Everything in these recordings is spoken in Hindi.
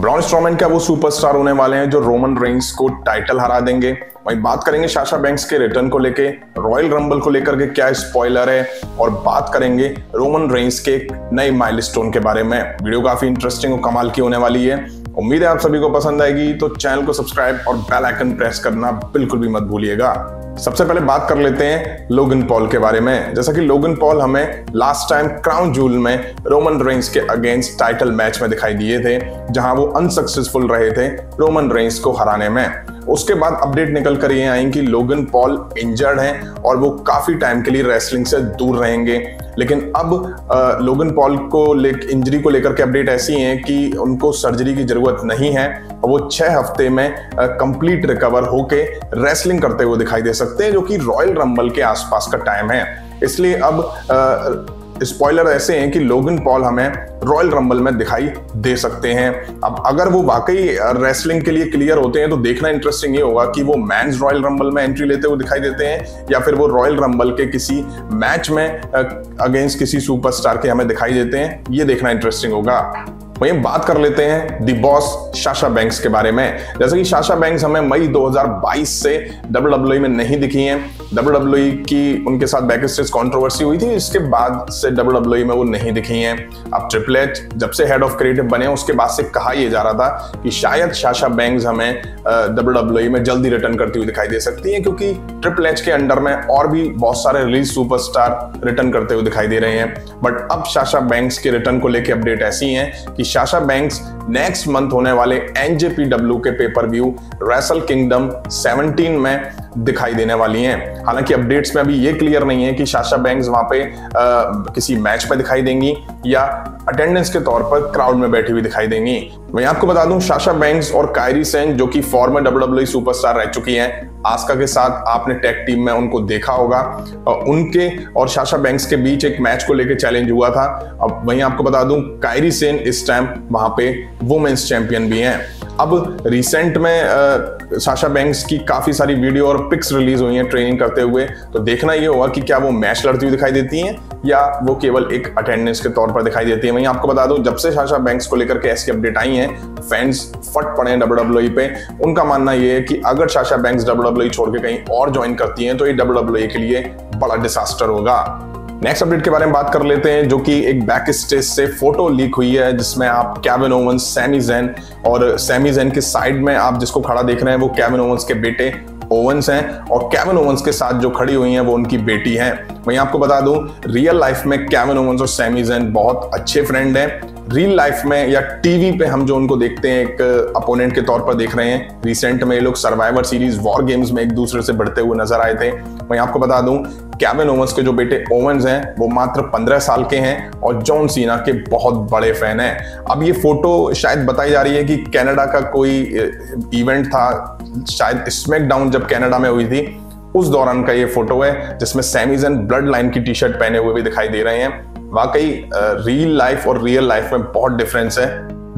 ब्रॉन स्ट्रोमैन क्या वो सुपरस्टार होने वाले हैं जो रोमन रेंस को टाइटल हरा देंगे। वहीं बात करेंगे साशा बैंक्स के रिटर्न को लेके, रॉयल रंबल को लेकर के क्या स्पॉइलर है, और बात करेंगे रोमन रेंस के नए माइलस्टोन के बारे में। वीडियो काफी इंटरेस्टिंग और कमाल की होने वाली है। उम्मीद है आप सभी को पसंद आएगी, तो चैनल को सब्सक्राइब और बेल आइकन प्रेस करना बिल्कुल भी मत भूलिएगा। सबसे पहले बात कर लेते हैं लोगन पॉल के बारे में। जैसा कि लोगन पॉल हमें लास्ट टाइम क्राउन जूल में रोमन रेंस के अगेंस्ट टाइटल मैच में दिखाई दिए थे, जहां वो अनसक्सेसफुल रहे थे रोमन रेंस को हराने में। उसके बाद अपडेट निकल कर ये आई कि लोगन पॉल इंजर्ड हैं और वो काफी टाइम के लिए रेसलिंग से दूर रहेंगे। लेकिन अब लोगन पॉल को इंजरी को लेकर के अपडेट ऐसी है कि उनको सर्जरी की जरूरत नहीं है और वो 6 हफ्ते में कंप्लीट रिकवर होके रेसलिंग करते हुए दिखाई दे सकते हैं, जो कि रॉयल रंबल के आसपास का टाइम है। इसलिए अब स्पॉइलर ऐसे हैं कि लोगन पॉल हमें रॉयल रंबल में दिखाई दे सकते हैं। अब अगर वो वाकई रेसलिंग के लिए क्लियर होते हैं तो देखना इंटरेस्टिंग ये होगा कि वो मेंस रॉयल रंबल में एंट्री लेते हुए दिखाई देते हैं या फिर वो रॉयल रंबल के किसी मैच में अगेंस्ट किसी सुपरस्टार के हमें दिखाई देते हैं। ये देखना इंटरेस्टिंग होगा। वहीं बात कर लेते हैं दी बॉस साशा बैंक्स के बारे में। जैसे कि साशा बैंक्स हमें मई 2022 से WWE में नहीं दिखी हैं। WWE की उनके साथ बैक स्टेज कंट्रोवर्सी हुई थी, इसके बाद से WWE में वो नहीं दिखी हैं। अब ट्रिपल एच जब से हेड ऑफ क्रिएटिव बने उसके बाद से कहा यह जा रहा था कि शायद साशा बैंक्स हमें WWE में जल्दी रिटर्न करती हुई दिखाई दे सकती है, क्योंकि ट्रिपल एच के अंडर में और भी बहुत सारे रिलीज सुपरस्टार रिटर्न करते हुए दिखाई दे रहे हैं। बट अब साशा बैंक्स के रिटर्न को लेकर अपडेट ऐसी है कि साशा बैंक्स नेक्स्ट मंथ होने वाले NJPW के पेपर व्यू रेसल किंगडम 17 में दिखाई देने वाली हैं। हालांकि अपडेट्स में अभी ये क्लियर नहीं है कि साशा बैंक्स वहां पे किसी मैच में दिखाई देंगी या अटेंडेंस के तौर पर क्राउड में बैठी हुई दिखाई देंगी। मैं आपको बता दूं, साशा बैंक्स और कायरी सेन जो कि फॉर्मर WWE सुपरस्टार रह चुकी हैं, आस्का के साथ आपने टैग टीम में उनको देखा होगा। उनके और साशा बैंक्स के बीच एक मैच को लेकर चैलेंज हुआ था। अब वहीं आपको बता दूं, कायरी सेन इस टाइम वहां पे वुमेन्स चैंपियन भी हैं। अब रिसेंट में साशा बैंक्स की काफी सारी वीडियो और पिक्स रिलीज हुई हैं ट्रेनिंग करते हुए, तो देखना ये होगा कि क्या वो मैच लड़ती हुई दिखाई देती हैं या वो केवल एक अटेंडेंस के तौर पर दिखाई देती है। वहीं आपको बता दूं, जब से साशा बैंक्स को लेकर के ऐसी अपडेट आई है, फैंस फट पड़े हैं WWE पे। उनका मानना ये है कि अगर साशा बैंक्स WWE छोड़ के कहीं और ज्वाइन करती हैं तो ये WWE के लिए बड़ा डिसास्टर होगा। नेक्स्ट अपडेट के बारे में बात कर लेते हैं, जो कि एक बैक स्टेज से फोटो लीक हुई है, जिसमें आप केविन ओवेंस, सैमी ज़ैन और सैमी ज़ैन के साइड में आप जिसको खड़ा देख रहे हैं वो केविन ओवेंस के बेटे ओवेंस हैं, और केविन ओवेंस के साथ जो खड़ी हुई हैं वो उनकी बेटी हैं। वहीं आपको बता दूं, रियल लाइफ में केविन ओवेंस और सैमी ज़ैन बहुत अच्छे फ्रेंड हैं। रियल लाइफ में या टीवी पे हम जो उनको देखते हैं एक अपोनेंट के तौर पर देख रहे हैं। रिसेंट में ये लोग सर्वाइवर सीरीज वॉर गेम्स में एक दूसरे से बढ़ते हुए नजर आए थे। वहीं आपको बता दूं, केविन ओवेंस के जो बेटे ओवेंस हैं वो मात्र 15 साल के हैं और जॉन सीना के बहुत बड़े फैन हैं। अब ये फोटो शायद बताई जा रही है कि कनाडा का कोई इवेंट था, शायद स्मैकडाउन जब कनाडा में हुई थी उस दौरान का ये फोटो है, जिसमें सैमी ज़ैन ब्लड लाइन की टी शर्ट पहने हुए भी दिखाई दे रहे हैं। वाकई रियल लाइफ और रियल लाइफ में बहुत डिफरेंस है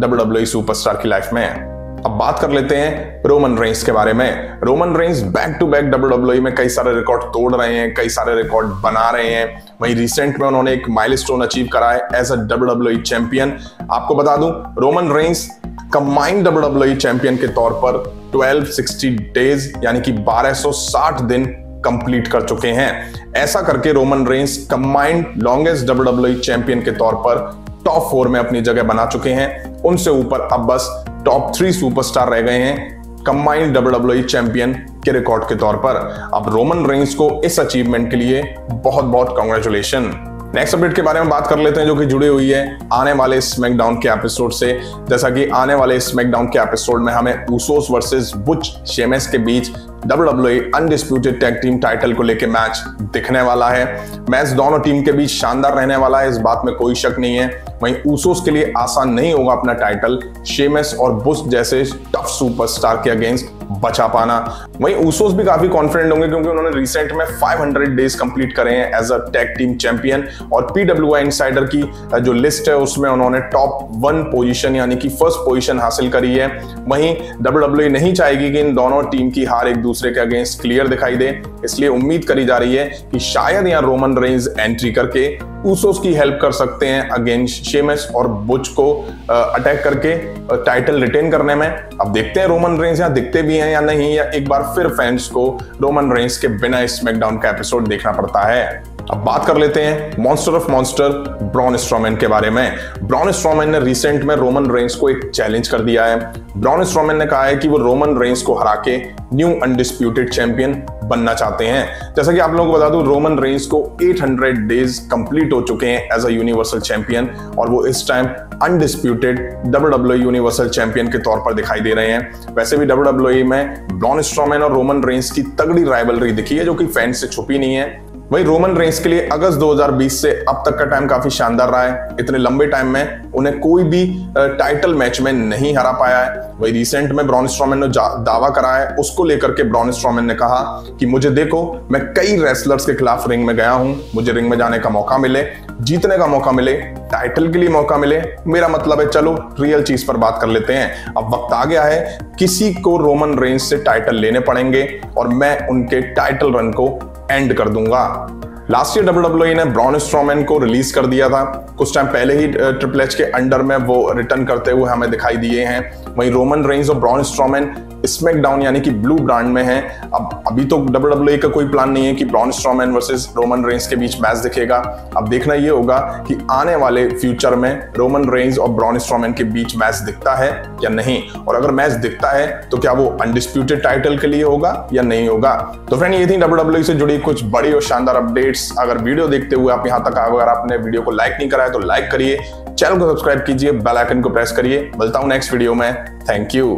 WWE सुपरस्टार की लाइफ में। अब बात कर लेते हैं रोमन रेंस के बारे में। Roman Reigns back to back WWE में कई सारे रिकॉर्ड तोड़ रहे हैं, कई सारे रिकॉर्ड बना रहे हैं। वहीं रिसेंट में उन्होंने एक माइलस्टोन अचीव करा है एज अ WWE चैंपियन। आपको बता दूं, Roman Reigns combined WWE champion के तौर पर 1260 डेज यानी कि 1260 दिन कंप्लीट कर चुके हैं। ऐसा करके Roman Reigns combined longest WWE champion के तौर पर टॉप 4 में अपनी जगह बना चुके हैं। उनसे ऊपर अब बस टॉप 3 सुपरस्टार रह गए हैं कंबाइंड WWE चैंपियन के रिकॉर्ड के तौर पर। अब रोमन रेंस को इस अचीवमेंट के लिए बहुत बहुत कांग्रेचुलेशन। नेक्स्ट अपडेट के बारे में बात कर लेते हैं, जो कि जुड़ी हुई है आने वाले स्मैकडाउन के एपिसोड से। जैसा कि आने वाले स्मैकडाउन के एपिसोड में हमें उसोस वर्सेस बुच शेमस के बीच WWE undisputed tag team title को लेकर मैच दिखने वाला है। मैच दोनों टीम के बीच शानदार रहने वाला है, इस बात में कोई शक नहीं है। वहीं उसोस के लिए आसान नहीं होगा अपना टाइटल शेमस और बुश जैसे टफ सुपरस्टार के अगेंस्ट बचा पाना। वहीं उसोस भी काफी कॉन्फिडेंट होंगे, क्योंकि उन्होंने रिसेंट में 500 डेज कंप्लीट करे हैं as a tag team champion, और PWI इनसाइडर की जो लिस्ट है उसमें उन्होंने टॉप 1 पोजीशन यानी कि फर्स्ट पोजीशन हासिल करी है। वहीं WWE नहीं चाहेगी कि इन दोनों टीम की हार एक दूसरे के अगेंस्ट क्लियर दिखाई दे, इसलिए उम्मीद करी जा रही है कि शायद यहाँ रोमन रेंस एंट्री करके ऊसोस की हेल्प कर सकते हैं अगेंस्ट शेमस और बुच को अटैक करके टाइटल रिटेन करने में। अब देखते हैं रोमन रेंस यहाँ दिखते भी हैं या नहीं, या एक बार फिर फैंस को रोमन रेंस के बिना स्मैकडाउन का एपिसोड देखना पड़ता है। अब बात कर लेते हैं monster of monster Braun Strowman के बारे में। ब्रॉन स्ट्रोमैन ने रिसेंट में रोमन रेंस को एक चैलेंज कर दिया है। ब्रॉन स्ट्रोमैन ने कहा है कि वो रोमन रेंस को हरा के न्यू अनडिस्प्यूटेड चैंपियन बनना चाहते हैं। जैसा कि आप लोगों को बता दूं, रोमन रेंस को 800 डेज कंप्लीट हो चुके हैं एज अ यूनिवर्सल चैंपियन और वो इस time undisputed WWE universal champion के तौर पर दिखाई दे रहे हैं। वैसे भी WWE में ब्रॉन स्ट्रोमैन और रोमन रेंस की तगड़ी राइवलरी दिखी है जो कि फैंस से छुपी नहीं है। वही रोमन रेंस के लिए अगस्त 2020 से अब तक का टाइम काफी शानदार रहा है। इतने लंबे टाइम में उन्हें कोई भी टाइटल मैच में नहीं हरा पाया है। वही रिसेंट में ब्रॉन स्ट्रोमैन ने दावा करा है, उसको लेकर के ब्रॉन स्ट्रोमैन ने कहा कि मुझे देखो, मैं कई रेसलर्स के खिलाफ रिंग में गया हूं, मुझे रिंग में जाने का मौका मिले, जीतने का मौका मिले, टाइटल के लिए मौका मिले, मेरा मतलब है चलो रियल चीज पर बात कर लेते हैं। अब वक्त आ गया है, किसी को रोमन रेंस से टाइटल लेने पड़ेंगे और मैं उनके टाइटल रन को एंड कर दूंगा। लास्ट ईयर WWE ने ब्रॉन स्ट्रोमैन को रिलीज कर दिया था। कुछ टाइम पहले ही ट्रिपल एच के अंडर में वो रिटर्न करते हुए हमें दिखाई दिए हैं। वहीं रोमन रेंस और ब्रॉन स्ट्रोमैन स्मैकडाउन यानी कि ब्लू ब्रांड में है। अब अभी तो WWE का कोई प्लान नहीं है कि Braun Strowman versus Roman Reigns के बीच मैच दिखेगा। अब देखना ये होगा कि आने वाले फ्यूचर में रोमन रेंस और ब्रॉन स्ट्रोमैन के बीच मैच दिखता है या नहीं, और अगर मैच दिखता है तो क्या वो अनडिस्प्यूटेड टाइटल के लिए होगा या नहीं होगा। तो फ्रेंड, ये थी WWE से जुड़ी कुछ बड़ी और शानदार अपडेट्स। अगर वीडियो देखते हुए आप यहां तक आए, अगर आपने वीडियो को लाइक नहीं करा है तो लाइक करिए, चैनल को सब्सक्राइब कीजिए, बेल आइकन को प्रेस करिए। मिलता हूं नेक्स्ट वीडियो में। Thank you.